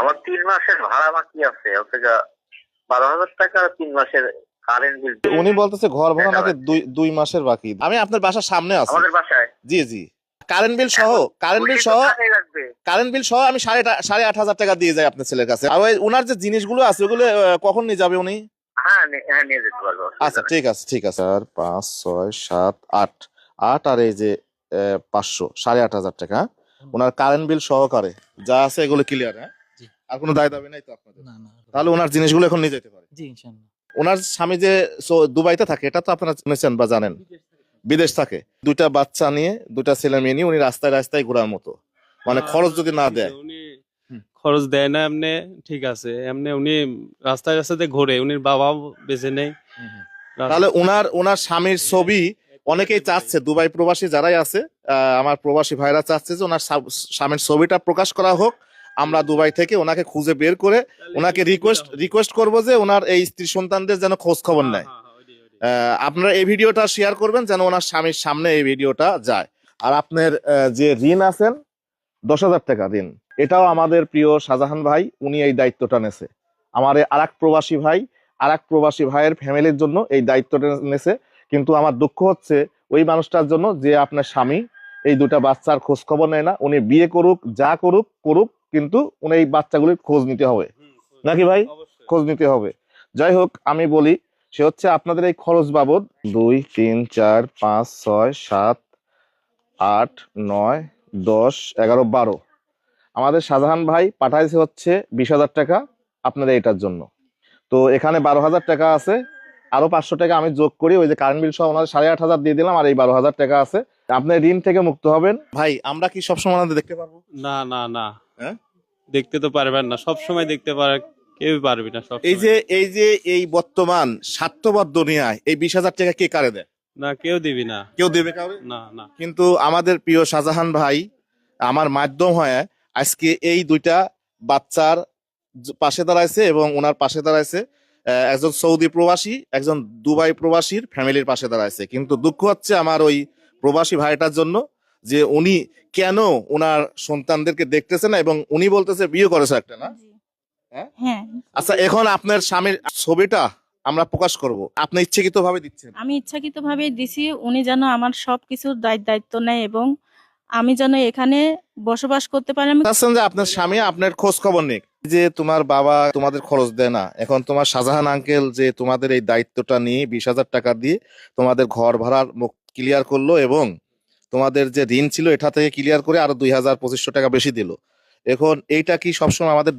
আমার 3 মাসের ভাড়া বাকি আছে, হচ্ছে 12,000 টাকা, 3 মাসের কারেন্ট বিল। উনি বলতেছে ঘর ভাড়া নাকি দুই মাসের বাকি। আমি আপনার বাসার সামনে আছি। আমাদের বাসায়? জি জি। কারেন্ট বিল সহ, কারেন্ট বিল সহ আমি 8,500 টাকা দিয়ে যাই আপনার ছেলের কাছে। আর ওই উনার যে জিনিসগুলো আছে ওগুলো কখন নিয়ে যাবে উনি? হ্যাঁ হ্যাঁ, নিয়ে যেতে পারবো। আচ্ছা ঠিক আছে ঠিক আছে। আর 5 6 7 8 8 আর এই যে 500, 8,500 টাকা ওনার কারেন্ট বিল সহকারে যা আছে এগুলো ক্লিয়ার। হ্যাঁ, আর কোনো দায় দাবি নাই তো আপনাদের? না না। তাহলে ওনার জিনিসগুলো এখন নিয়ে যেতে পারে। জি ইনশাআল্লাহ। ওনার স্বামী যে দুবাইতে থাকে এটা তো আপনারা শুনেছেন বা জানেন, বিদেশ থাকে। 2টা বাচ্চা নিয়ে, 2টা ছেলে মেয়ে নিয়ে উনি রাস্তায় রাস্তায় ঘোরার মতো, মানে খরচ যদি না দেয়। উনি খরচ দেয় না এমনি, ঠিক আছে, এমনি উনি রাস্তায় রাস্তাতে ঘোরে, উনির বাবাও বেঁচে নেই। তাহলে ওনার স্বামীর ছবি অনেকেই চাচ্ছে, দুবাই প্রবাসী যারাই আছে, আমার প্রবাসী ভাইরা চাচ্ছে যে ওনার স্বামীর ছবিটা প্রকাশ করা হোক। আমরা দুবাই থেকে ওনাকে খুঁজে বের করে ওনাকে রিকোয়েস্ট করব যে ওনার এই স্ত্রী সন্তানদের যেন খোঁজ খবর নেয়। আপনারা এই ভিডিওটা শেয়ার করবেন যেন ওনার স্বামীর সামনে এই ভিডিওটা যায়। আর আপনার যে ঋণ আছেন 10,000 টাকা ঋণ, এটাও আমাদের প্রিয় শাহজাহান ভাই উনি এই দায়িত্বটা নেছে। আমার আরেক প্রবাসী ভাইয়ের ফ্যামিলির জন্য এই দায়িত্বটা নেছে। কিন্তু আমার দুঃখ হচ্ছে ওই মানুষটার জন্য যে আপনার স্বামী এই 2টা বাচ্চার খোঁজ খবর নেয় না। উনি বিয়ে করুক, যা করুক, কিন্তু উনি এই বাচ্চাগুলির খোঁজ নিতে হবে নাকি ভাই? খোঁজ নিতে হবে। যাই হোক, আমি বলি সে হচ্ছে আপনাদের এই খরচ বাবদ 2 3 4 5 6 7 8 9 10 11 12 আমাদের শাহজাহান ভাই পাঠাইছে হচ্ছে 20,000 টাকা আপনাদের এটার জন্য। তো এখানে 12,000 টাকা আছে, আরো 500 টাকা আমি যোগ করি, ওই যে কারেন্ট বিল সহ ওনাদের 8,500 দিয়ে দিলাম, আর এই 12,000 টাকা আছে। আপনি ঋণ থেকে মুক্ত হবেন ভাই। আমরা কি সবসময় দেখতে পারবো? না না না, হ্যাঁ, দেখতে তো পারবেন না, সব সময় দেখতে পারে কেউ পারবি না। সব এই বর্তমান স্বার্থবদ্ধ দুনিয়ায় এই 20,000 টাকা কে কারে দেয়? না, কেউ দিবি না, কেউ দেবে কাউরে না না। কিন্তু আমাদের প্রিয় শাহজাহান ভাই আমার মাধ্যম হয়ে আজকে এই 2টা বাচ্চার পাশে দাঁড়াইছে এবং ওনার পাশে দাঁড়াইছে একজন সৌদি প্রবাসী, একজন দুবাই প্রবাসীর ফ্যামিলির পাশে দাঁড়াইছে। কিন্তু দুঃখ হচ্ছে আমার ওই প্রবাসী ভাইটার জন্য যে উনি কেন ওনার সন্তানদেরকে দেখতেছে না, এবং উনি বলতেছে বিয়ে করেছে একটা, না? হ্যাঁ। আচ্ছা, এখন আপনার স্বামীর ছবিটা আমরা প্রকাশ করব, আপনি ইচ্ছাকৃত ভাবে দিচ্ছেন? আমি ইচ্ছাকৃত ভাবে দিছি, উনি যেন আমার সবকিছুর দায়িত্ব নেয় এবং আমি যেন এখানে বসবাস করতে পারি। আমি চাচ্ছেন যে আপনার স্বামী আপনার খোঁজ খবর নিক, যে তোমার বাবা তোমাদের খরচ দেয় না, এখন তোমার শাহজাহান আঙ্কেল যে তোমাদের এই দায়িত্বটা নিয়ে 20,000 টাকা দিয়ে তোমাদের ঘর ভাড়ার মুখ ক্লিয়ার করলো এবং তোমাদের যে ঋণ ছিল এটা থেকে ক্লিয়ার করে আরো 2,000 2500 টাকা বেশি দিল। এখন এইটা কি সবসময় আমাদের